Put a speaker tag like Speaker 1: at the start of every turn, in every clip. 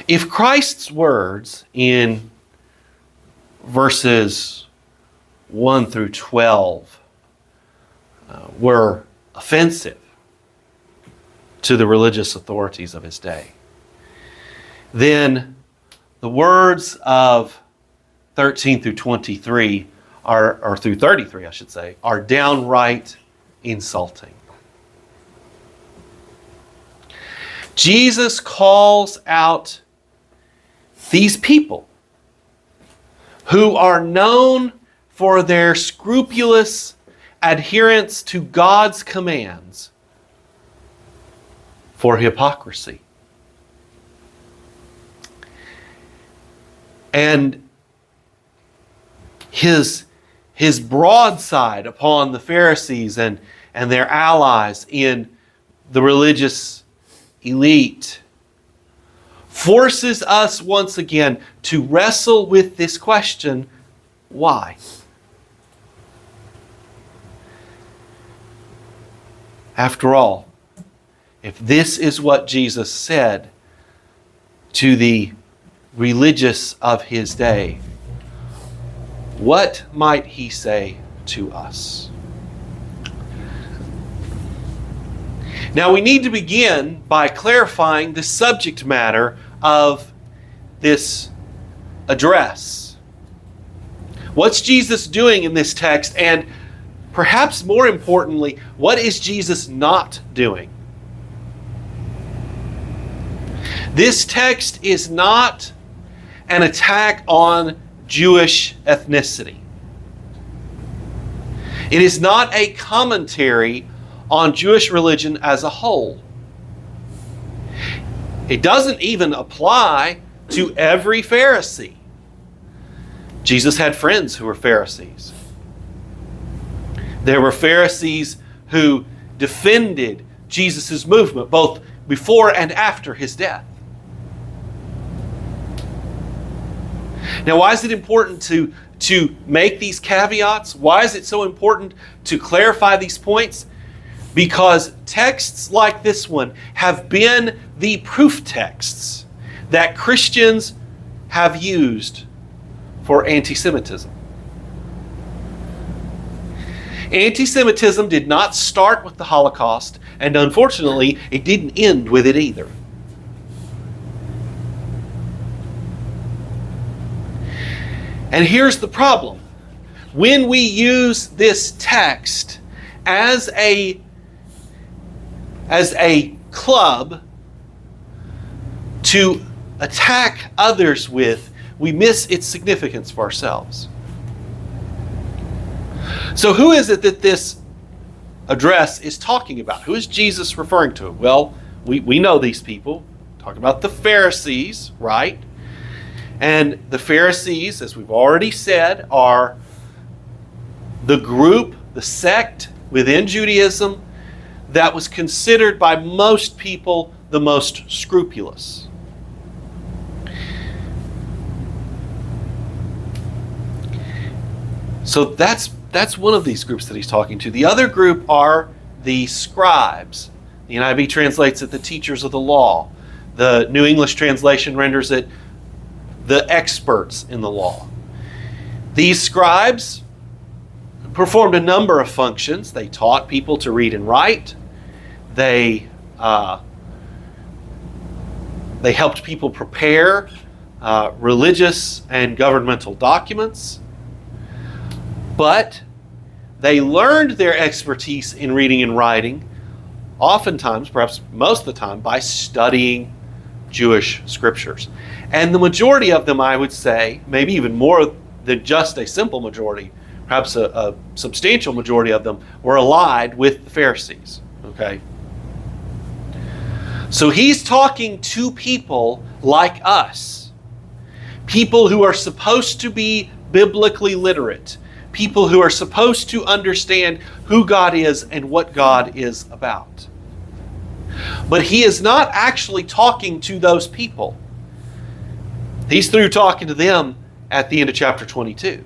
Speaker 1: If Christ's words in verses 1 through 12 were offensive to the religious authorities of his day, then the words of 13 through 23 or through 33, I should say, are downright insulting. Jesus calls out these people who are known for their scrupulous adherence to God's commands for hypocrisy. And his broadside upon the Pharisees and their allies in the religious elite forces us once again to wrestle with this question, why? After all, if this is what Jesus said to the religious of his day, what might he say to us? Now we need to begin by clarifying the subject matter of this address. What's Jesus doing in this text? And perhaps more importantly, what is Jesus not doing? This text is not an attack on Jewish ethnicity. It is not a commentary on Jewish religion as a whole. It doesn't even apply to every Pharisee. Jesus had friends who were Pharisees. There were Pharisees who defended Jesus' movement both before and after his death. Now, why is it important to make these caveats? Why is it so important to clarify these points? Because texts like this one have been the proof texts that Christians have used for anti-Semitism. Anti-Semitism did not start with the Holocaust, and unfortunately, it didn't end with it either. And here's the problem. When we use this text as a club to attack others with, we miss its significance for ourselves. So who is it that this address is talking about? Who is Jesus referring to? Well, we know these people. Talking about the Pharisees, right? And the Pharisees, as we've already said, are the group, the sect within Judaism that was considered by most people the most scrupulous. So that's one of these groups that he's talking to. The other group are the scribes. The NIV translates it the teachers of the law. The New English translation renders it the experts in the law. These scribes performed a number of functions. They taught people to read and write. They helped people prepare religious and governmental documents. But they learned their expertise in reading and writing, oftentimes, perhaps most of the time, by studying Jewish scriptures. And the majority of them, I would say, maybe even more than just a simple majority, perhaps a substantial majority of them, were allied with the Pharisees. Okay? So he's talking to people like us. People who are supposed to be biblically literate. People who are supposed to understand who God is and what God is about. But he is not actually talking to those people. He's through talking to them at the end of chapter 22.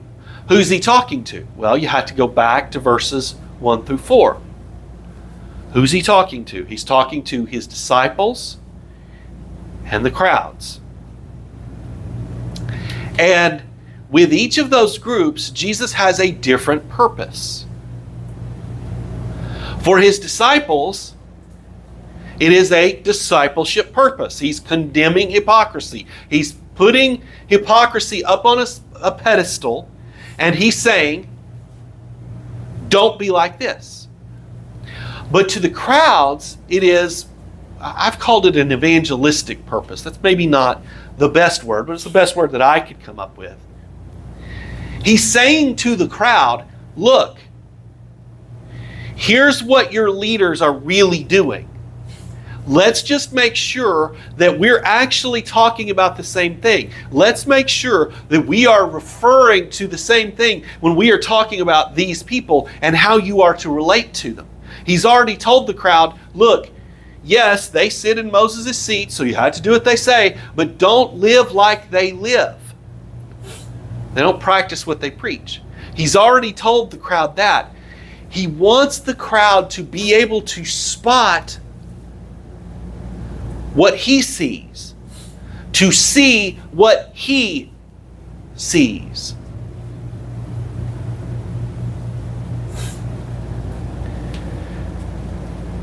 Speaker 1: Who's he talking to? Well, you have to go back to verses 1 through 4. Who's he talking to? He's talking to his disciples and the crowds. And with each of those groups, Jesus has a different purpose. For his disciples, it is a discipleship purpose. He's condemning hypocrisy. He's putting hypocrisy up on a pedestal, and he's saying, don't be like this. But to the crowds, it is, I've called it an evangelistic purpose. That's maybe not the best word, but it's the best word that I could come up with. He's saying to the crowd, look, here's what your leaders are really doing. Let's just make sure that we're actually talking about the same thing. Let's make sure that we are referring to the same thing when we are talking about these people and how you are to relate to them. He's already told the crowd, look, yes, they sit in Moses' seat, so you have to do what they say, but don't live like they live. They don't practice what they preach. He's already told the crowd that. He wants the crowd to be able to spot what he sees, to see what he sees.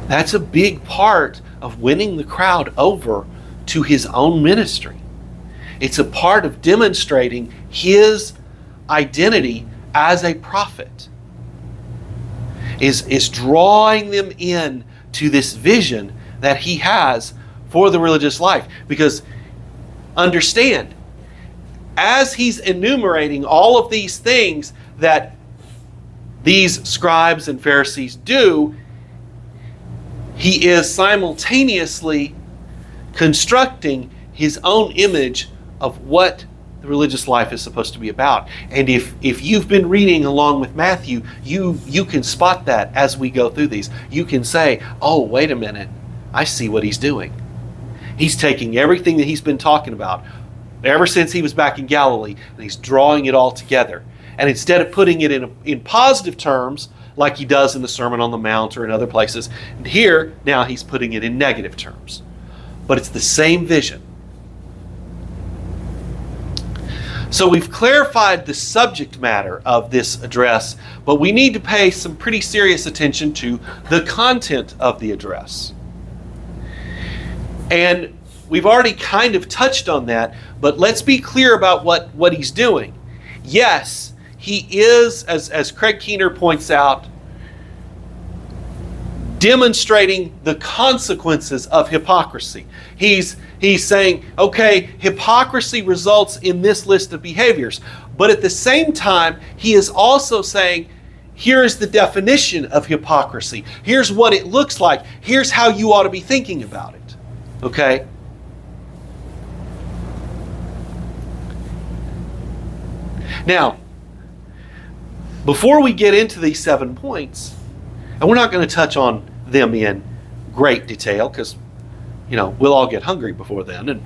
Speaker 1: That's a big part of winning the crowd over to his own ministry. It's a part of demonstrating his identity as a prophet. Is drawing them in to this vision that he has for the religious life. Because understand, as he's enumerating all of these things that these scribes and Pharisees do, he is simultaneously constructing his own image of what the religious life is supposed to be about. And if you've been reading along with Matthew, you can spot that as we go through these. You can say, oh, wait a minute, I see what he's doing. He's taking everything that he's been talking about ever since he was back in Galilee, and he's drawing it all together. And instead of putting it in positive terms, like he does in the Sermon on the Mount or in other places, and here, now he's putting it in negative terms. But it's the same vision. So we've clarified the subject matter of this address, but we need to pay some pretty serious attention to the content of the address. And we've already kind of touched on that, but let's be clear about what he's doing. Yes, he is, as Craig Keener points out, demonstrating the consequences of hypocrisy. He's saying, okay, hypocrisy results in this list of behaviors. But at the same time, he is also saying, here is the definition of hypocrisy. Here's what it looks like. Here's how you ought to be thinking about it. Okay? Now, before we get into these 7 points, and we're not going to touch on them in great detail because, we'll all get hungry before then, and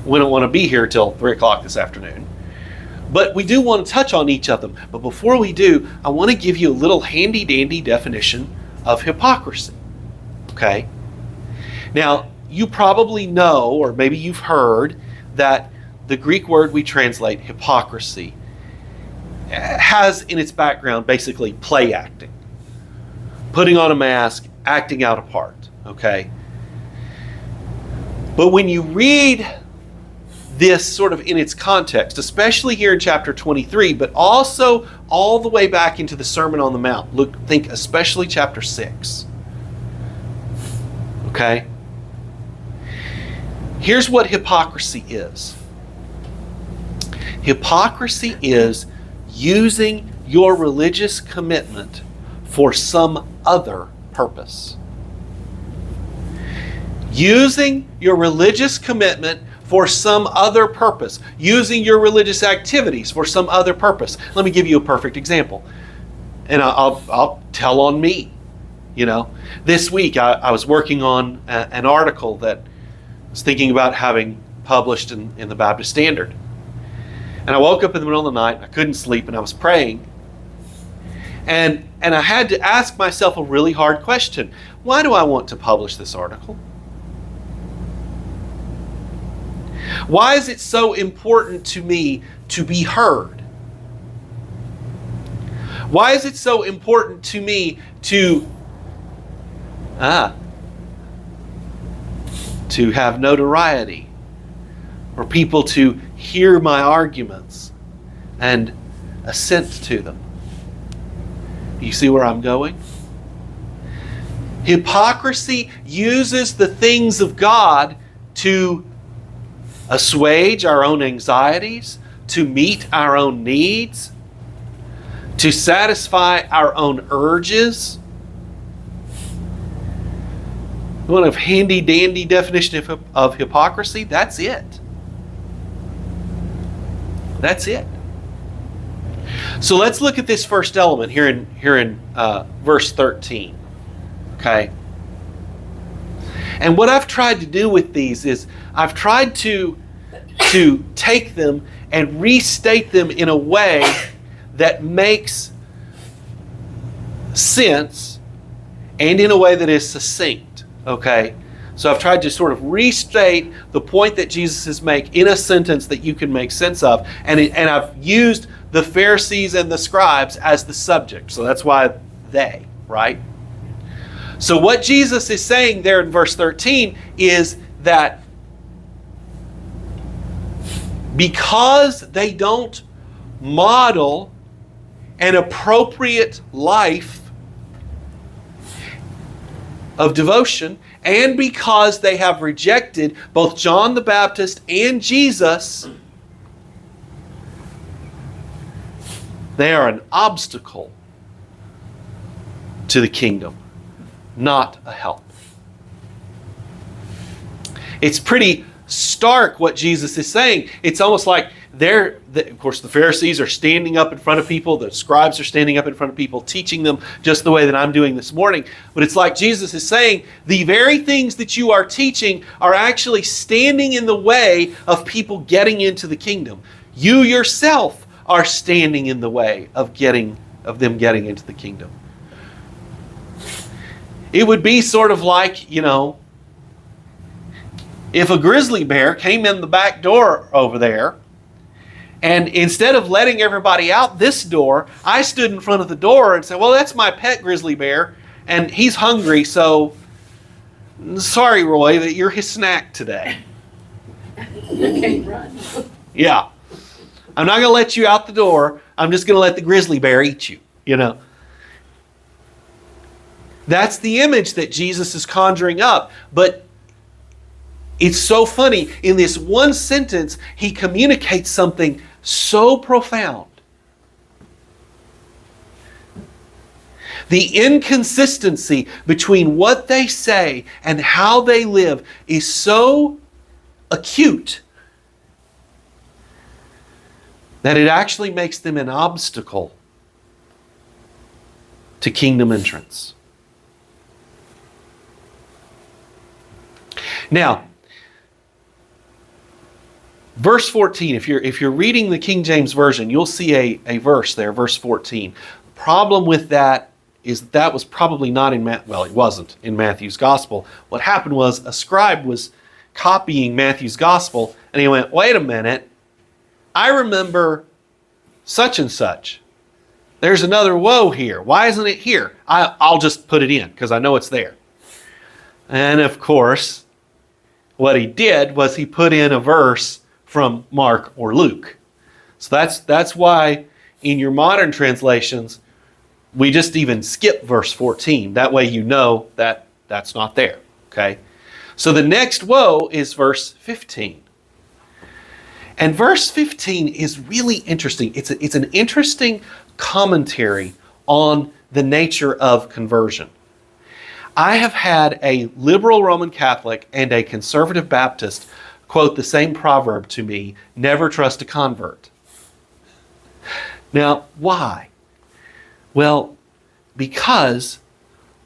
Speaker 1: we don't want to be here till 3 o'clock this afternoon. But we do want to touch on each of them. But before we do, I want to give you a little handy-dandy definition of hypocrisy. Okay? Now, you probably know, or maybe you've heard, that the Greek word we translate hypocrisy has in its background basically play acting. Putting on a mask, acting out a part. Okay? But when you read this sort of in its context, especially here in chapter 23, but also all the way back into the Sermon on the Mount, think especially chapter 6. Okay? Here's what hypocrisy is. Hypocrisy is using your religious commitment for some other purpose. Using your religious commitment for some other purpose. Using your religious activities for some other purpose. Let me give you a perfect example. And I'll tell on me. This week I was working on an article that I was thinking about having published in the Baptist Standard. And I woke up in the middle of the night, I couldn't sleep, and I was praying. And I had to ask myself a really hard question. Why do I want to publish this article? Why is it so important to me to be heard? Why is it so important to me to have notoriety, or people to hear my arguments and assent to them? You see where I'm going? Hypocrisy uses the things of God to assuage our own anxieties, to meet our own needs, to satisfy our own urges. You want a handy-dandy definition of hypocrisy? That's it. That's it. So let's look at this first element here in verse 13. Okay? And what I've tried to do with these is I've tried to take them and restate them in a way that makes sense and in a way that is succinct. Okay? So I've tried to sort of restate the point that Jesus is making in a sentence that you can make sense of. And I've used the Pharisees and the scribes as the subject. So that's why they, right? So what Jesus is saying there in verse 13 is that because they don't model an appropriate life of devotion, and because they have rejected both John the Baptist and Jesus, they are an obstacle to the kingdom, not a help. It's pretty stark what Jesus is saying. It's almost like of course, the Pharisees are standing up in front of people. The scribes are standing up in front of people, teaching them just the way that I'm doing this morning. But it's like Jesus is saying, the very things that you are teaching are actually standing in the way of people getting into the kingdom. You yourself are standing in the way of them getting into the kingdom. It would be sort of like, if a grizzly bear came in the back door over there, and instead of letting everybody out this door, I stood in front of the door and said, well, that's my pet grizzly bear, and he's hungry, so sorry, Roy, that you're his snack today.
Speaker 2: Okay, run.
Speaker 1: Yeah. I'm not going to let you out the door. I'm just going to let the grizzly bear eat you, That's the image that Jesus is conjuring up. But it's so funny. In this one sentence, he communicates something so profound. The inconsistency between what they say and how they live is so acute that it actually makes them an obstacle to kingdom entrance. Now, verse 14, if you're reading the King James Version, you'll see a verse there, verse 14. The problem with that is that was probably not it wasn't in Matthew's Gospel. What happened was a scribe was copying Matthew's Gospel, and he went, wait a minute, I remember such and such. There's another woe here. Why isn't it here? I'll just put it in because I know it's there. And of course, what he did was he put in a verse from Mark or Luke. So that's why in your modern translations, we just even skip verse 14. That way you know that that's not there. Okay? So the next woe is verse 15. And verse 15 is really interesting. It's an interesting commentary on the nature of conversion. I have had a liberal Roman Catholic and a conservative Baptist quote the same proverb to me, never trust a convert. Now, why? Well, because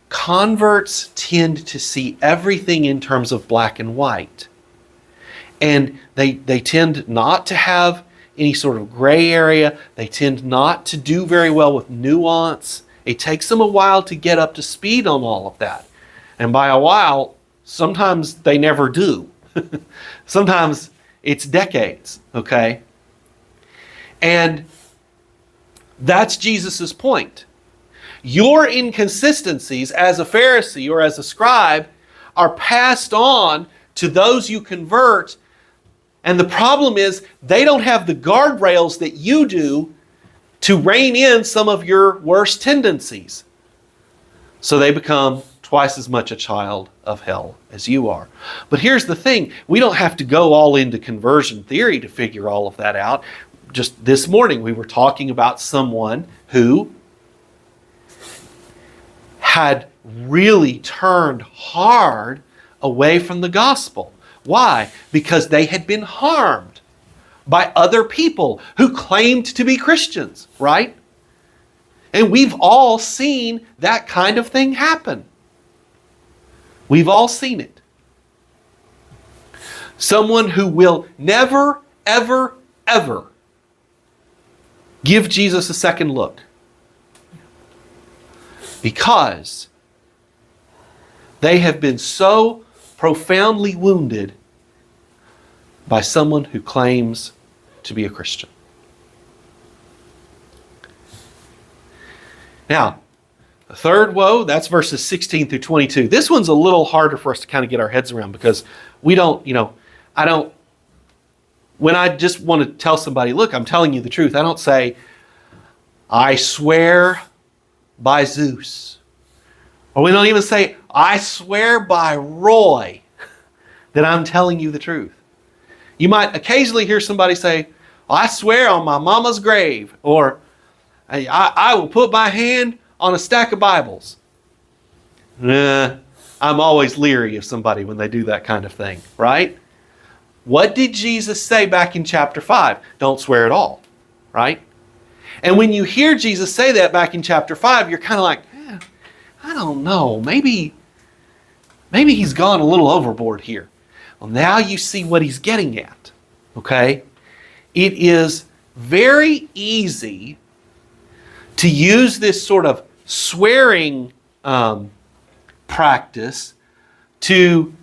Speaker 1: converts tend to see everything in terms of black and white. And they tend not to have any sort of gray area. They tend not to do very well with nuance. It takes them a while to get up to speed on all of that. And by a while, sometimes they never do. Sometimes It's decades, okay? And that's Jesus' point. Your inconsistencies as a Pharisee or as a scribe are passed on to those you convert, and the problem is they don't have the guardrails that you do to rein in some of your worst tendencies. So they become twice as much a child of hell as you are. But here's the thing, we don't have to go all into conversion theory to figure all of that out. Just this morning we were talking about someone who had really turned hard away from the gospel. Why? Because they had been harmed by other people who claimed to be Christians, right? And we've all seen that kind of thing happen. We've all seen it. Someone who will never, ever, ever give Jesus a second look. Because they have been so profoundly wounded by someone who claims to be a Christian. Now, the third woe, that's verses 16 through 22. This one's a little harder for us to kind of get our heads around because we don't, when I just want to tell somebody, look, I'm telling you the truth, I don't say, I swear by Zeus. Or we don't even say, I swear by Roy that I'm telling you the truth. You might occasionally hear somebody say, I swear on my mama's grave, or I will put my hand on a stack of Bibles. I'm always leery of somebody when they do that kind of thing, right? What did Jesus say back in chapter 5? Don't swear at all, right? And when you hear Jesus say that back in chapter 5, you're kind of like, I don't know, maybe he's gone a little overboard here. Well, now you see what he's getting at, okay? It is very easy to use this sort of swearing practice to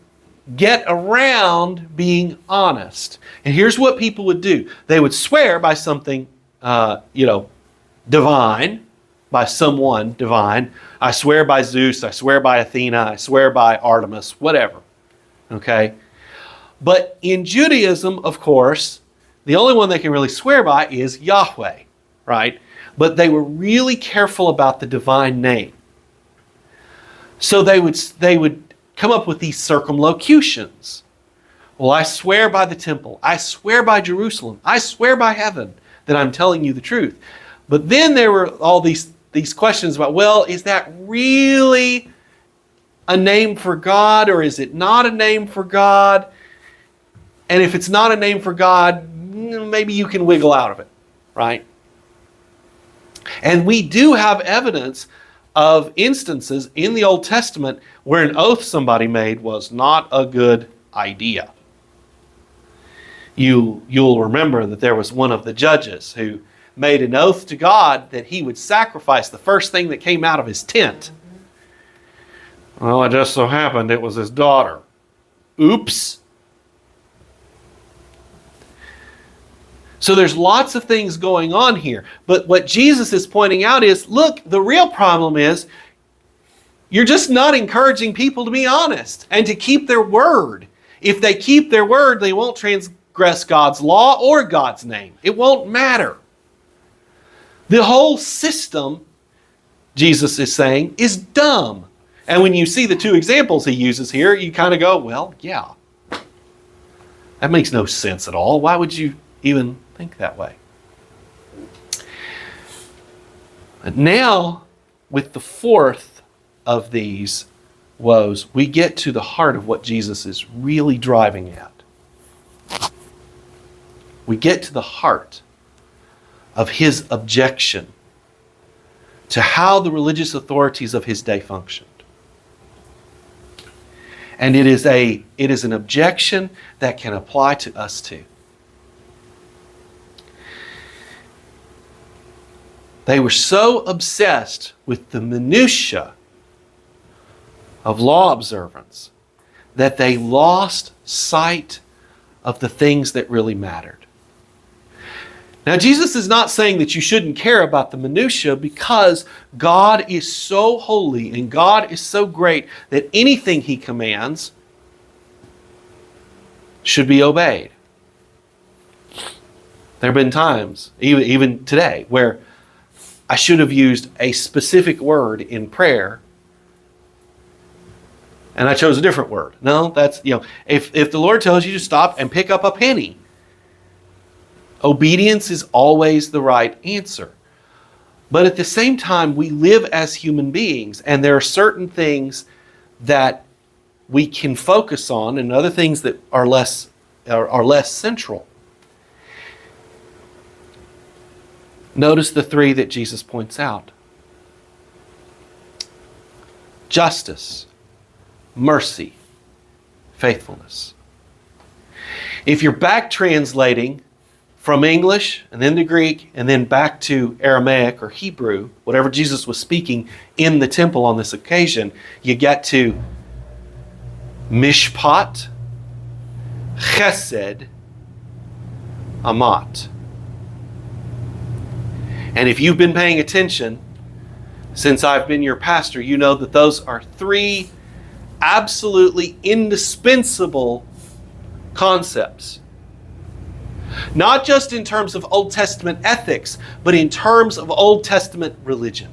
Speaker 1: get around being honest. And here's what people would do. They would swear by something, divine, by someone divine. I swear by Zeus, I swear by Athena, I swear by Artemis, whatever. Okay? But in Judaism, of course, the only one they can really swear by is Yahweh, right? But they were really careful about the divine name. So they would come up with these circumlocutions. Well, I swear by the temple. I swear by Jerusalem. I swear by heaven that I'm telling you the truth. But then there were all these questions about, well, is that really a name for God or is it not a name for God? And if it's not a name for God, maybe you can wiggle out of it, right? And we do have evidence of instances in the Old Testament where an oath somebody made was not a good idea. You'll remember that there was one of the judges who made an oath to God that he would sacrifice the first thing that came out of his tent. Well, it just so happened it was his daughter. Oops. So there's lots of things going on here. But what Jesus is pointing out is, look, the real problem is you're just not encouraging people to be honest and to keep their word. If they keep their word, they won't transgress God's law or God's name. It won't matter. The whole system, Jesus is saying, is dumb. And when you see the two examples he uses here, you kind of go, well, yeah. That makes no sense at all. Why would you even think that way? But now, with the fourth of these woes, we get to the heart of what Jesus is really driving at. We get to the heart of his objection to how the religious authorities of his day functioned. And it is an objection that can apply to us too. They were so obsessed with the minutiae of law observance that they lost sight of the things that really mattered. Now, Jesus is not saying that you shouldn't care about the minutia, because God is so holy and God is so great that anything He commands should be obeyed. There have been times, even today, where I should have used a specific word in prayer and I chose a different word. No, that's, if the Lord tells you to stop and pick up a penny, obedience is always the right answer. But at the same time, we live as human beings, and there are certain things that we can focus on and other things that are less central. Notice the three that Jesus points out: justice, mercy, faithfulness. If you're back translating from English and then to Greek and then back to Aramaic or Hebrew, whatever Jesus was speaking in the temple on this occasion, you get to mishpat, chesed, amat. And if you've been paying attention since I've been your pastor, you know that those are three absolutely indispensable concepts. Not just in terms of Old Testament ethics, but in terms of Old Testament religion.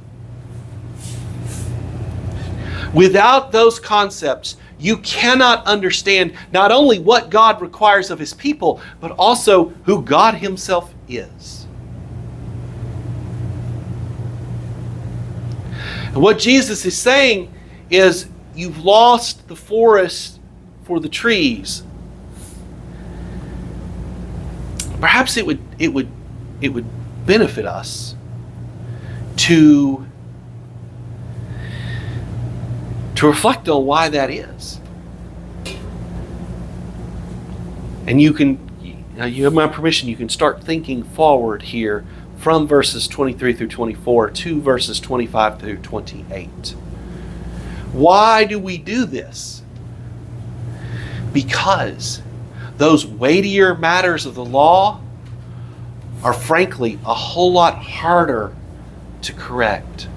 Speaker 1: Without those concepts, you cannot understand not only what God requires of His people, but also who God Himself is. And what Jesus is saying is, you've lost the forest for the trees. Perhaps it would benefit us to reflect on why that is. And you have my permission, you can start thinking forward here from verses 23 through 24 to verses 25 through 28. Why do we do this? Because those weightier matters of the law are frankly a whole lot harder to correct.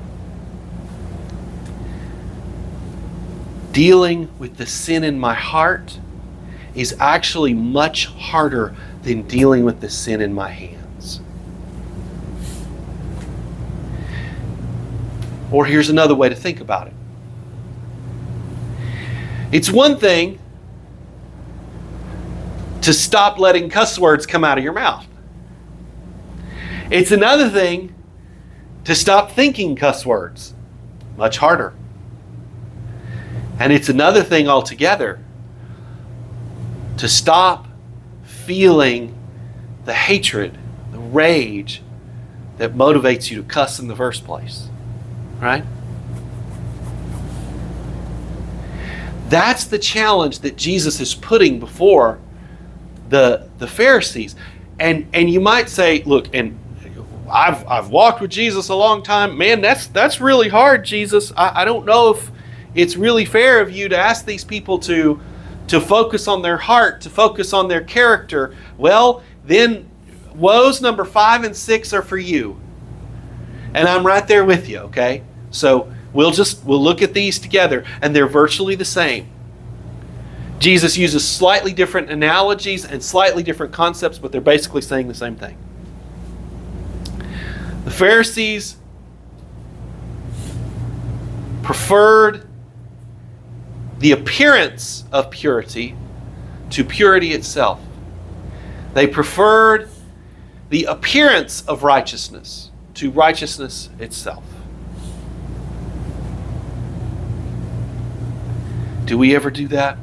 Speaker 1: Dealing with the sin in my heart is actually much harder than dealing with the sin in my hands. Or here's another way to think about it. It's one thing to stop letting cuss words come out of your mouth. It's another thing to stop thinking cuss words. Much harder. And it's another thing altogether to stop feeling the hatred, the rage that motivates you to cuss in the first place. Right? That's the challenge that Jesus is putting before the Pharisees. And you might say, look, and I've walked with Jesus a long time. Man, that's really hard, Jesus. I don't know if it's really fair of you to ask these people to focus on their heart, to focus on their character. Well, then woes number 5 and 6 are for you. And I'm right there with you, okay? So we'll look at these together, and they're virtually the same. Jesus uses slightly different analogies and slightly different concepts, but they're basically saying the same thing. The Pharisees preferred the appearance of purity to purity itself. They preferred the appearance of righteousness to righteousness itself. Do we ever do that?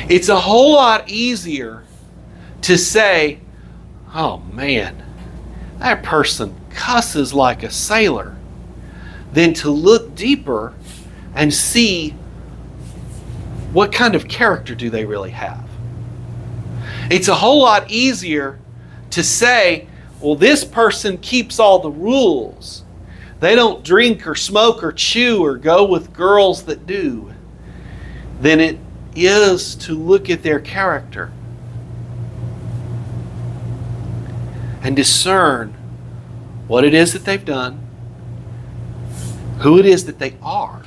Speaker 1: It's a whole lot easier to say, oh man, that person cusses like a sailor, than to look deeper and see what kind of character do they really have. It's a whole lot easier to say, well, this person keeps all the rules. They don't drink or smoke or chew or go with girls that do. than it is to look at their character and discern what it is that they've done, who it is that they are,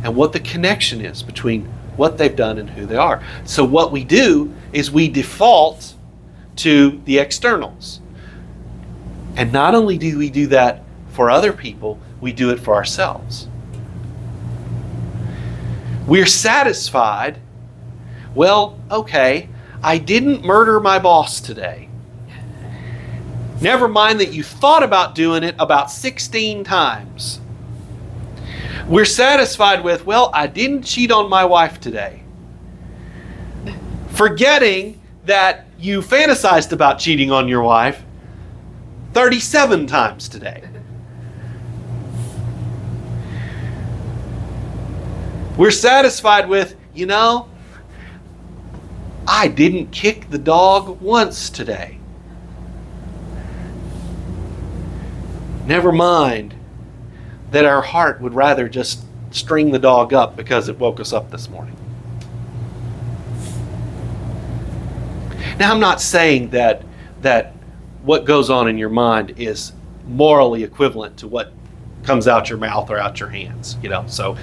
Speaker 1: and what the connection is between what they've done and who they are. So what we do is we default to the externals. And not only do we do that for other people, we do it for ourselves. We're satisfied, well, okay, I didn't murder my boss today. Never mind that you thought about doing it about 16 times. We're satisfied with, well, I didn't cheat on my wife today. Forgetting that you fantasized about cheating on your wife 37 times today. We're satisfied with, I didn't kick the dog once today. Never mind that our heart would rather just string the dog up because it woke us up this morning. Now, I'm not saying that what goes on in your mind is morally equivalent to what comes out your mouth or out your hands, So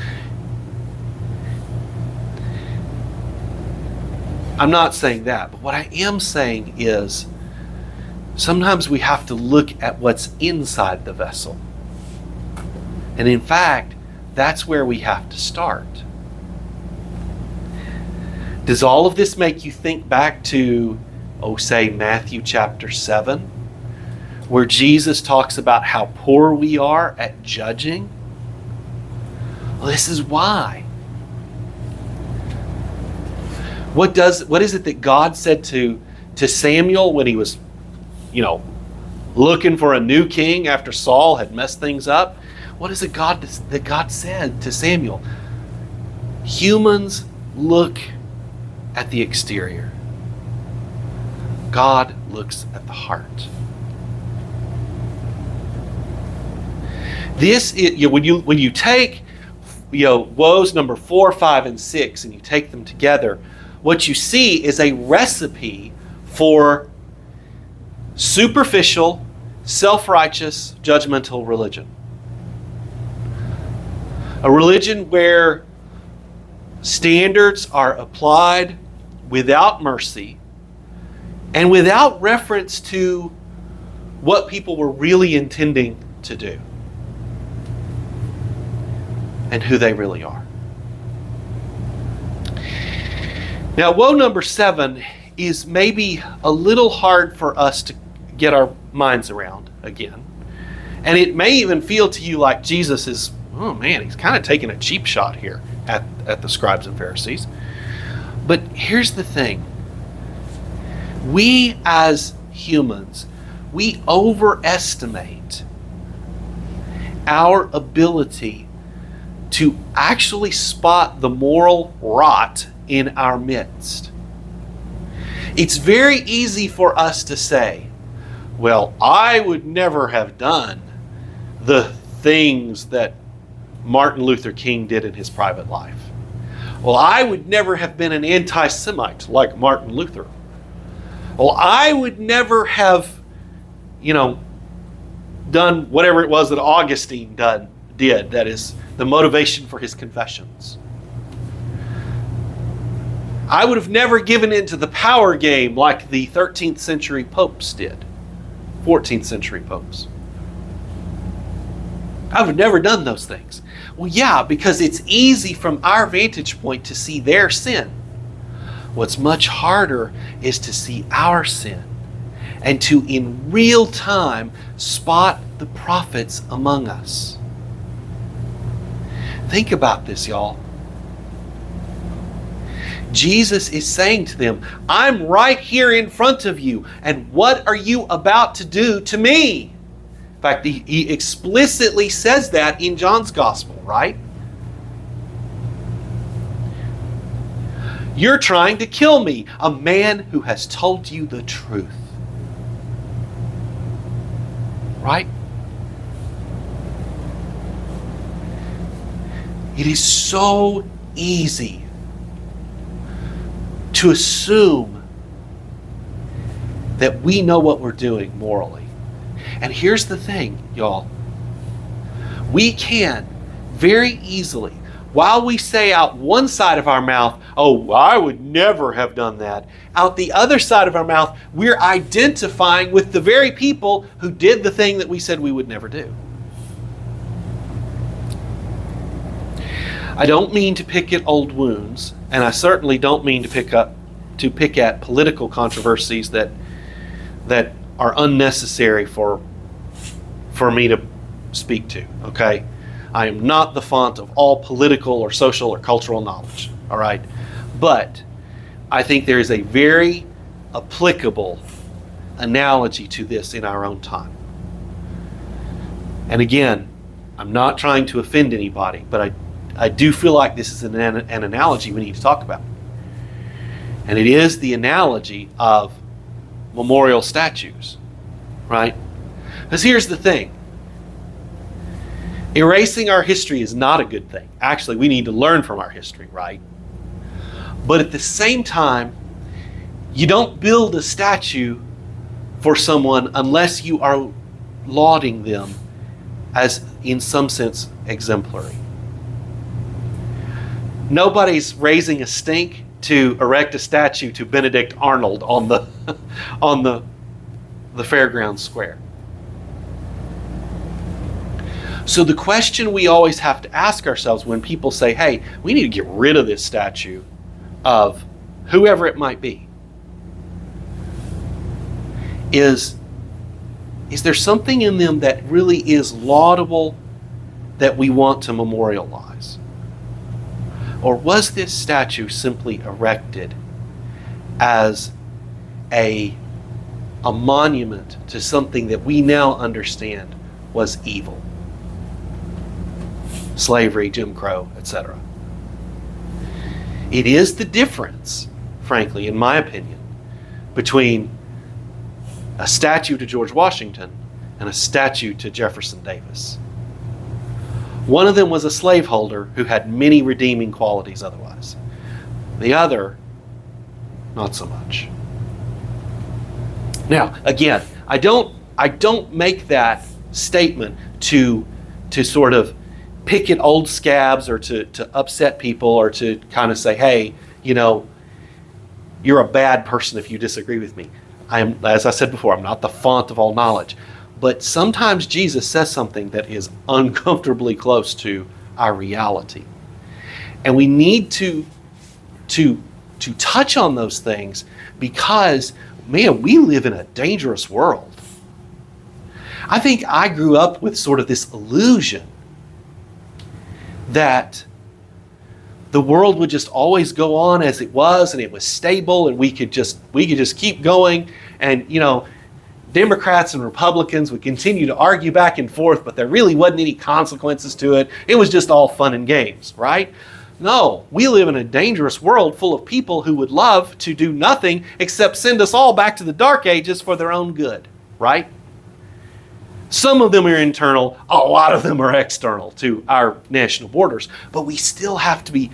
Speaker 1: I'm not saying that, but what I am saying is sometimes we have to look at what's inside the vessel. And in fact, that's where we have to start. Does all of this make you think back to, say, Matthew chapter 7, where Jesus talks about how poor we are at judging? Well, this is why. What is it that God said to Samuel when he was, looking for a new king after Saul had messed things up? What is it that God said to Samuel? Humans look at the exterior. God looks at the heart. This is, when you take woes number 4, 5, and 6, and you take them together, what you see is a recipe for superficial, self-righteous, judgmental religion. A religion where standards are applied without mercy and without reference to what people were really intending to do and who they really are. Now, woe number 7 is maybe a little hard for us to get our minds around again. And it may even feel to you like Jesus is, oh man, he's kind of taking a cheap shot here at the scribes and Pharisees. But here's the thing. We as humans, we overestimate our ability to actually spot the moral rot in our midst. It's very easy for us to say, well, I would never have done the things that Martin Luther King did in his private life. Well, I would never have been an anti-Semite like Martin Luther. Well, I would never have, done whatever it was that Augustine did, that is the motivation for his confessions. I would have never given into the power game like the 13th century popes did, 14th century popes. I would have never done those things. Well, yeah, because it's easy from our vantage point to see their sin. What's much harder is to see our sin and to, in real time, spot the prophets among us. Think about this, y'all. Jesus is saying to them, I'm right here in front of you, and what are you about to do to me? In fact, he explicitly says that in John's gospel, right? You're trying to kill me, a man who has told you the truth. Right? It is so easy to assume that we know what we're doing morally. And here's the thing, y'all. We can very easily, while we say out one side of our mouth, oh, I would never have done that, out the other side of our mouth, we're identifying with the very people who did the thing that we said we would never do. I don't mean to pick at old wounds, and I certainly don't mean to pick at political controversies that are unnecessary for me to speak to, okay? I am not the font of all political or social or cultural knowledge, all right? But I think there is a very applicable analogy to this in our own time. And again, I'm not trying to offend anybody, but I do feel like this is an analogy we need to talk about. And it is the analogy of memorial statues, right? Because here's the thing. Erasing our history is not a good thing. Actually, we need to learn from our history, right? But at the same time, you don't build a statue for someone unless you are lauding them as, in some sense, exemplary. Nobody's raising a stink to erect a statue to Benedict Arnold on the fairground square. So the question we always have to ask ourselves when people say, hey, we need to get rid of this statue of whoever it might be, is there something in them that really is laudable that we want to memorialize? Or was this statue simply erected as a monument to something that we now understand was evil? Slavery, Jim Crow, etc. It is the difference, frankly, in my opinion, between a statue to George Washington and a statue to Jefferson Davis. One of them was a slaveholder who had many redeeming qualities otherwise. The other, not so much. Now, again, I don't make that statement to sort of pick at old scabs or to upset people or to kind of say, hey, you're a bad person if you disagree with me. I am, as I said before, I'm not the font of all knowledge. But sometimes Jesus says something that is uncomfortably close to our reality. And we need to touch on those things because, man, we live in a dangerous world. I think I grew up with sort of this illusion that the world would just always go on as it was and it was stable and we could just keep going, and Democrats and Republicans would continue to argue back and forth, but there really wasn't any consequences to it. It was just all fun and games, right? No, we live in a dangerous world full of people who would love to do nothing except send us all back to the dark ages for their own good, right? Some of them are internal, a lot of them are external to our national borders, but we still have to be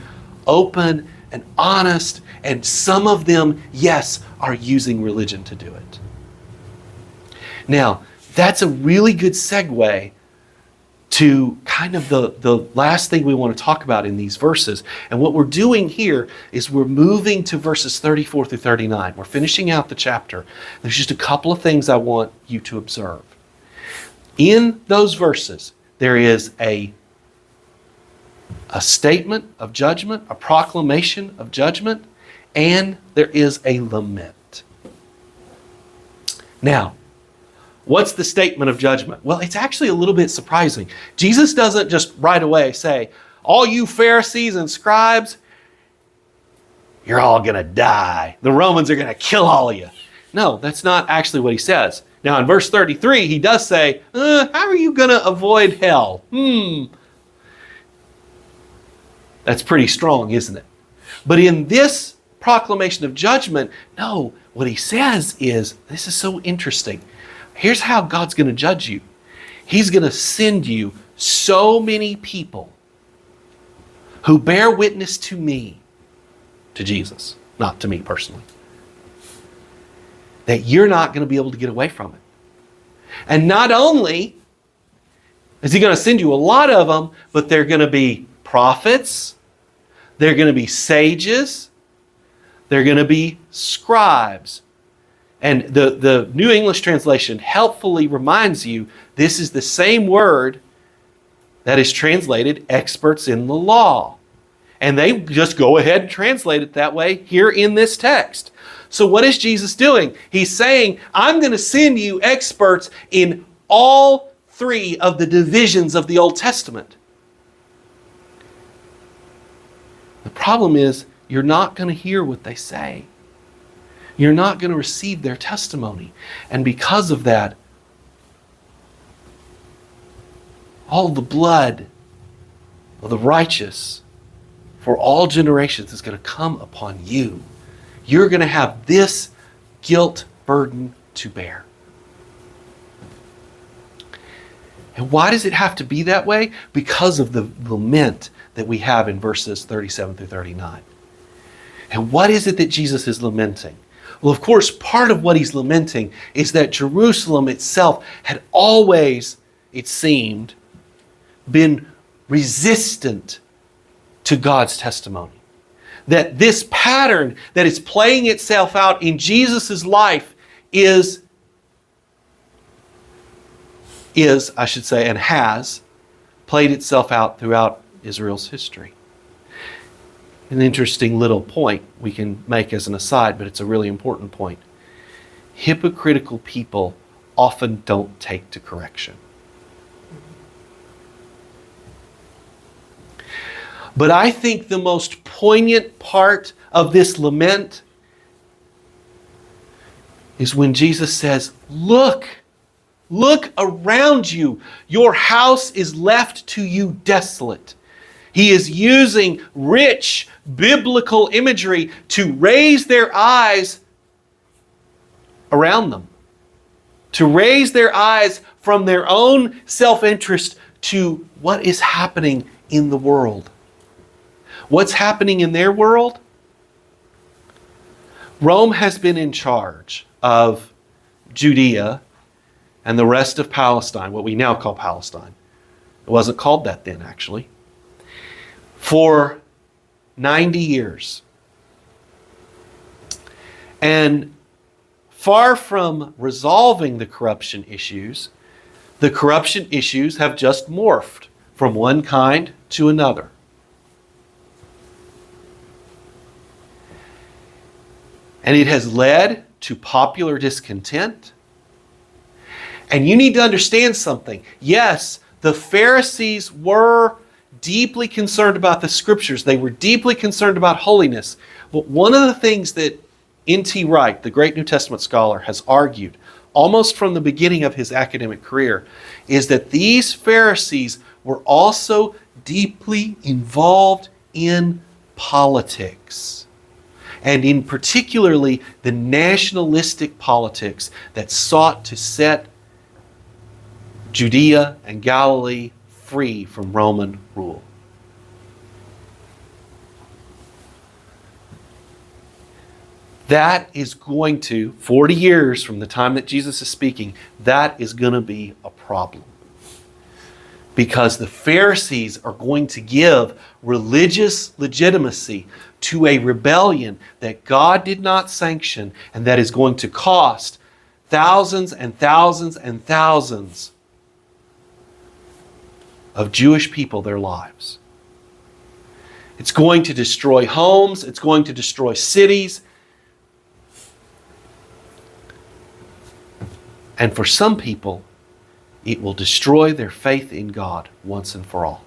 Speaker 1: open and honest, and some of them, yes, are using religion to do it. Now, that's a really good segue to kind of the last thing we want to talk about in these verses. And what we're doing here is we're moving to verses 34 through 39. We're finishing out the chapter. There's just a couple of things I want you to observe. In those verses, there is a statement of judgment, a proclamation of judgment, and there is a lament. Now, what's the statement of judgment? Well, it's actually a little bit surprising. Jesus doesn't just right away say, all you Pharisees and scribes, you're all going to die. The Romans are going to kill all of you. No, that's not actually what he says. Now, in verse 33, he does say, how are you going to avoid hell? That's pretty strong, isn't it? But in this proclamation of judgment, no, what he says is, this is so interesting. Here's how God's going to judge you. He's going to send you so many people who bear witness to me, to Jesus, not to me personally. That you're not going to be able to get away from it. And not only is he going to send you a lot of them, but they're going to be prophets, they're going to be sages, they're going to be scribes. And the New English translation helpfully reminds you this is the same word that is translated experts in the law. And they just go ahead and translate it that way here in this text. So what is Jesus doing? He's saying, I'm going to send you experts in all three of the divisions of the Old Testament. The problem is, you're not going to hear what they say. You're not going to receive their testimony. And because of that, all the blood of the righteous for all generations is going to come upon you. You're going to have this guilt burden to bear. And why does it have to be that way? Because of the lament that we have in verses 37 through 39. And what is it that Jesus is lamenting? Well, of course, part of what he's lamenting is that Jerusalem itself had always, it seemed, been resistant to God's testimony. That this pattern that is playing itself out in Jesus' life is, I should say, and has played itself out throughout Israel's history. An interesting little point we can make as an aside, but it's a really important point. Hypocritical people often don't take to correction. But I think the most poignant part of this lament is when Jesus says, look around you. Your house is left to you desolate. He is using rich biblical imagery to raise their eyes around them. To raise their eyes from their own self-interest to what is happening in the world. What's happening in their world? Rome has been in charge of Judea and the rest of Palestine, what we now call Palestine. It wasn't called that then, actually. For 90 years. And far from resolving the corruption issues have just morphed from one kind to another. And it has led to popular discontent. And you need to understand something. Yes, the Pharisees were deeply concerned about the scriptures. They were deeply concerned about holiness. But one of the things that N.T. Wright, the great New Testament scholar, has argued almost from the beginning of his academic career is that these Pharisees were also deeply involved in politics. And in particularly the nationalistic politics that sought to set Judea and Galilee free from Roman rule. That is going to, 40 years from the time that Jesus is speaking, that is going to be a problem. Because the Pharisees are going to give religious legitimacy to a rebellion that God did not sanction and that is going to cost thousands and thousands and thousands of Jewish people their lives. It's going to destroy homes. It's going to destroy cities. And for some people, it will destroy their faith in God once and for all.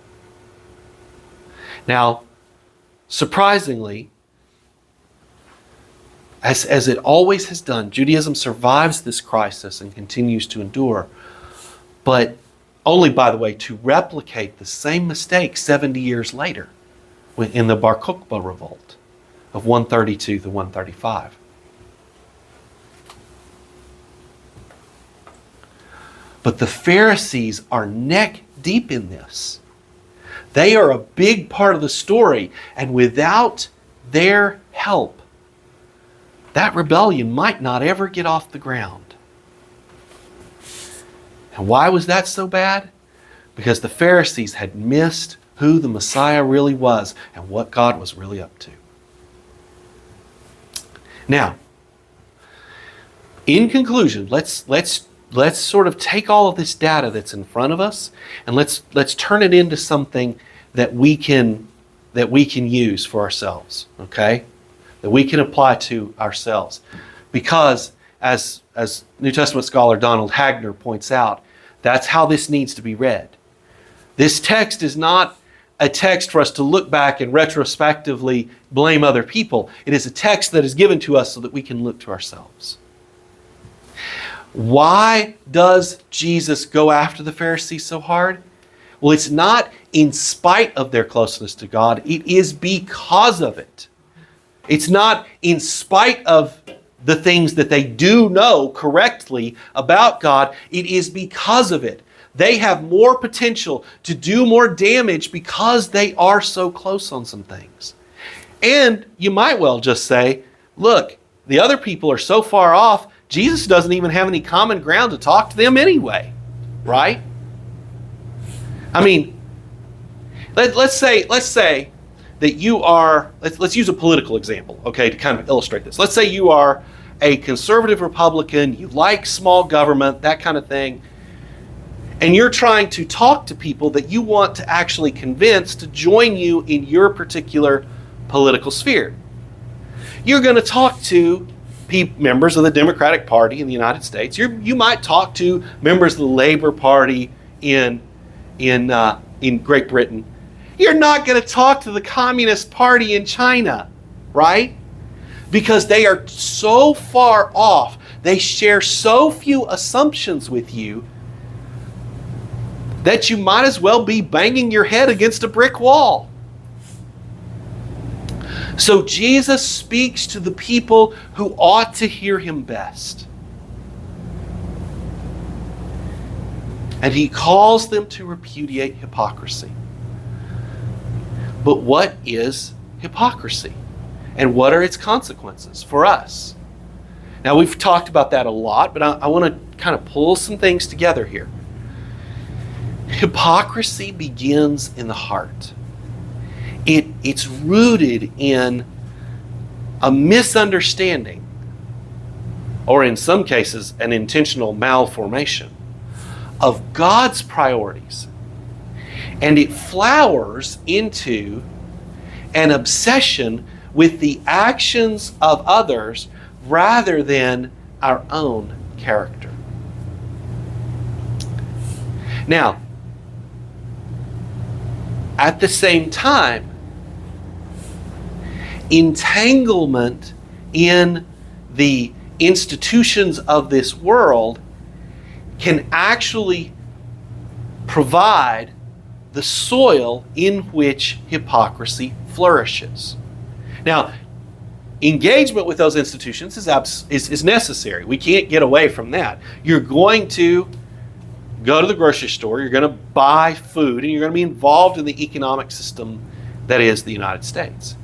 Speaker 1: Now, surprisingly, as it always has done, Judaism survives this crisis and continues to endure, but only, by the way, to replicate the same mistake 70 years later in the Bar Kokhba revolt of 132 to 135. But the Pharisees are neck deep in this. They are a big part of the story, and without their help, that rebellion might not ever get off the ground. And why was that so bad? Because the Pharisees had missed who the Messiah really was and what God was really up to. Now, in conclusion, let's sort of take all of this data that's in front of us and let's turn it into something that we can use for ourselves, okay? That we can apply to ourselves. Because as New Testament scholar Donald Hagner points out, that's how this needs to be read. This text is not a text for us to look back and retrospectively blame other people. It is a text that is given to us so that we can look to ourselves. Why does Jesus go after the Pharisees so hard? Well, it's not in spite of their closeness to God. It is because of it. It's not in spite of the things that they do know correctly about God. It is because of it. They have more potential to do more damage because they are so close on some things. And you might well just say, look, the other people are so far off, Jesus doesn't even have any common ground to talk to them anyway, right? I mean, let's say that you are, let's use a political example, okay, to kind of illustrate this. Let's say you are a conservative Republican, you like small government, that kind of thing, and you're trying to talk to people that you want to actually convince to join you in your particular political sphere. You're going to talk to members of the Democratic Party in the United States. You might talk to members of the Labor Party in Great Britain. You're not going to talk to the Communist Party in China, right? Because they are so far off. They share so few assumptions with you that you might as well be banging your head against a brick wall. So Jesus speaks to the people who ought to hear him best. And he calls them to repudiate hypocrisy. But what is hypocrisy? And what are its consequences for us? Now, we've talked about that a lot, but I want to kind of pull some things together here. Hypocrisy begins in the heart. It's rooted in a misunderstanding, or in some cases, an intentional malformation of God's priorities. And it flowers into an obsession with the actions of others rather than our own character. Now, at the same time, entanglement in the institutions of this world can actually provide the soil in which hypocrisy flourishes. Now, engagement with those institutions is necessary. We can't get away from that. You're going to go to the grocery store, you're going to buy food, and you're going to be involved in the economic system that is the United States.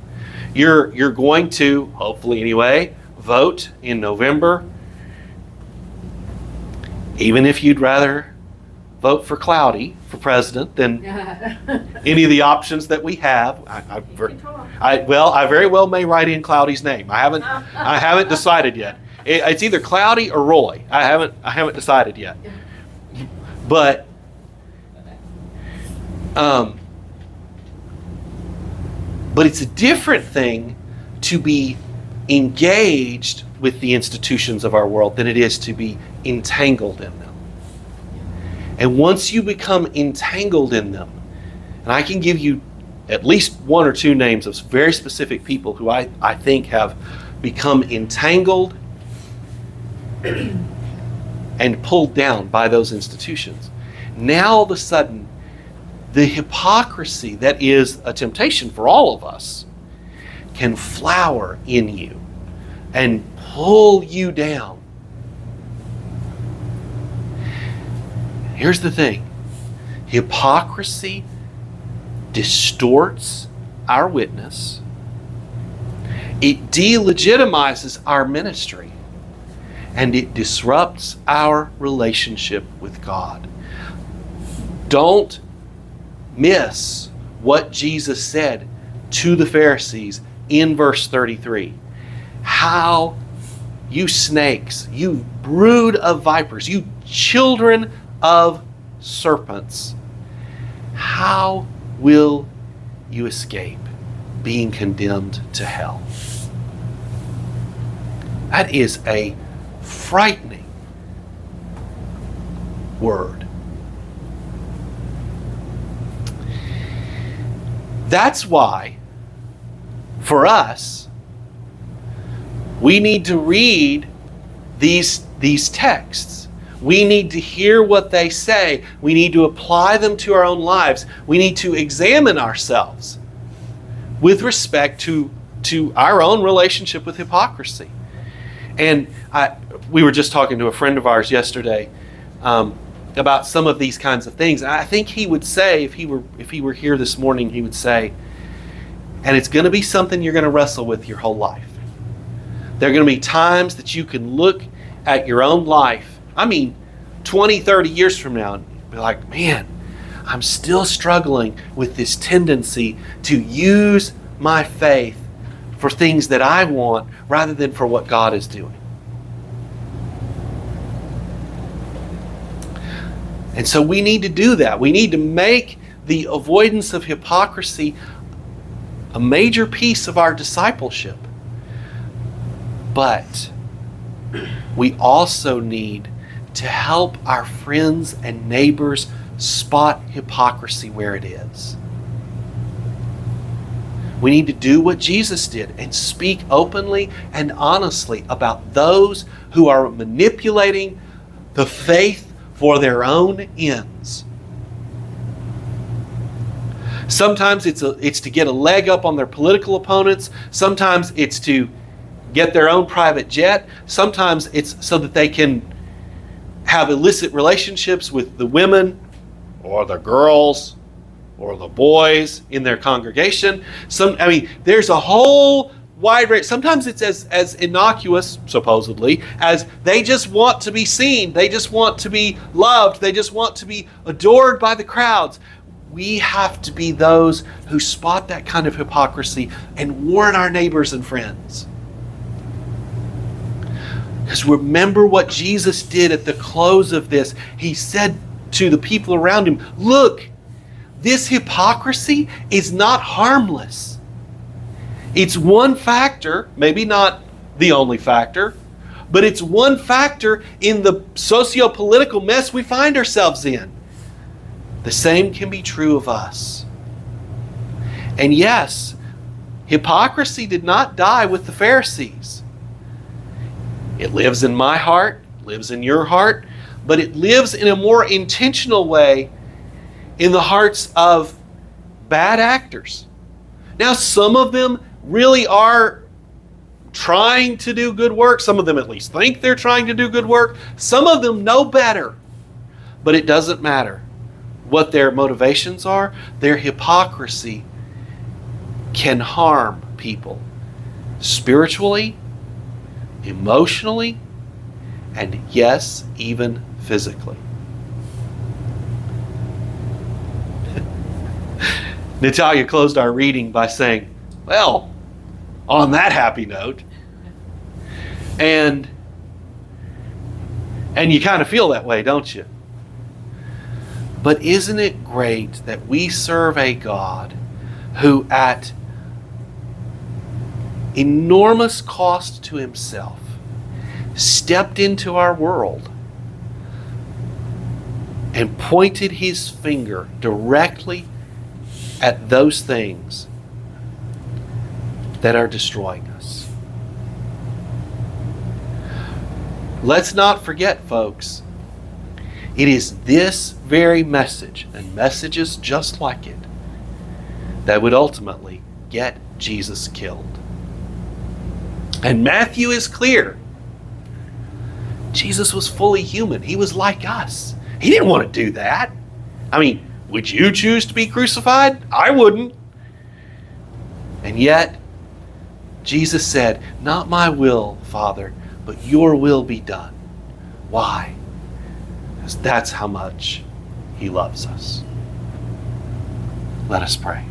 Speaker 1: You're going to, hopefully anyway, vote in November, even if you'd rather vote for Cloudy for president than any of the options that we have. I very well may write in Cloudy's name. I haven't decided yet. It's either Cloudy or Roy. I haven't decided yet. But it's a different thing to be engaged with the institutions of our world than it is to be entangled in them. And once you become entangled in them, and I can give you at least one or two names of very specific people who I think have become entangled and pulled down by those institutions. Now all of a sudden, the hypocrisy that is a temptation for all of us can flower in you and pull you down. Here's the thing. Hypocrisy distorts our witness. It delegitimizes our ministry, and it disrupts our relationship with God. Don't miss what Jesus said to the Pharisees in verse 33. How, you snakes, you brood of vipers, you children of serpents, how will you escape being condemned to hell? That is a frightening word. That's why, for us, we need to read these texts. We need to hear what they say. We need to apply them to our own lives. We need to examine ourselves with respect to our own relationship with hypocrisy. And we were just talking to a friend of ours yesterday about some of these kinds of things. I think he would say, if he were here this morning, he would say, and it's going to be something you're going to wrestle with your whole life. There are going to be times that you can look at your own life, 20, 30 years from now, and be like, man, I'm still struggling with this tendency to use my faith for things that I want rather than for what God is doing. And so we need to do that. We need to make the avoidance of hypocrisy a major piece of our discipleship. But we also need to help our friends and neighbors spot hypocrisy where it is. We need to do what Jesus did and speak openly and honestly about those who are manipulating the faith for their own ends. Sometimes it's to get a leg up on their political opponents. Sometimes it's to get their own private jet. Sometimes it's so that they can have illicit relationships with the women or the girls or the boys in their congregation. There's a whole wide range. Sometimes it's as innocuous, supposedly, as they just want to be seen. They just want to be loved. They just want to be adored by the crowds. We have to be those who spot that kind of hypocrisy and warn our neighbors and friends. Because remember what Jesus did at the close of this. He said to the people around him, look, this hypocrisy is not harmless. It's one factor, maybe not the only factor, but it's one factor in the socio-political mess we find ourselves in. The same can be true of us. And yes, hypocrisy did not die with the Pharisees. It lives in my heart, lives in your heart, but it lives in a more intentional way in the hearts of bad actors. Now, some of them really are trying to do good work. Some of them at least think they're trying to do good work. Some of them know better. But it doesn't matter what their motivations are. Their hypocrisy can harm people spiritually, emotionally, and yes, even physically. Natalia closed our reading by saying, well, on that happy note, and you kind of feel that way, don't you? But isn't it great that we serve a God who at enormous cost to himself stepped into our world and pointed his finger directly at those things that are destroying us? Let's not forget, folks, it is this very message and messages just like it that would ultimately get Jesus killed. And Matthew is clear. Jesus was fully human. He was like us. He didn't want to do that. Would you choose to be crucified? I wouldn't. And yet, Jesus said, "Not my will, Father, but your will be done." Why? Because that's how much he loves us. Let us pray.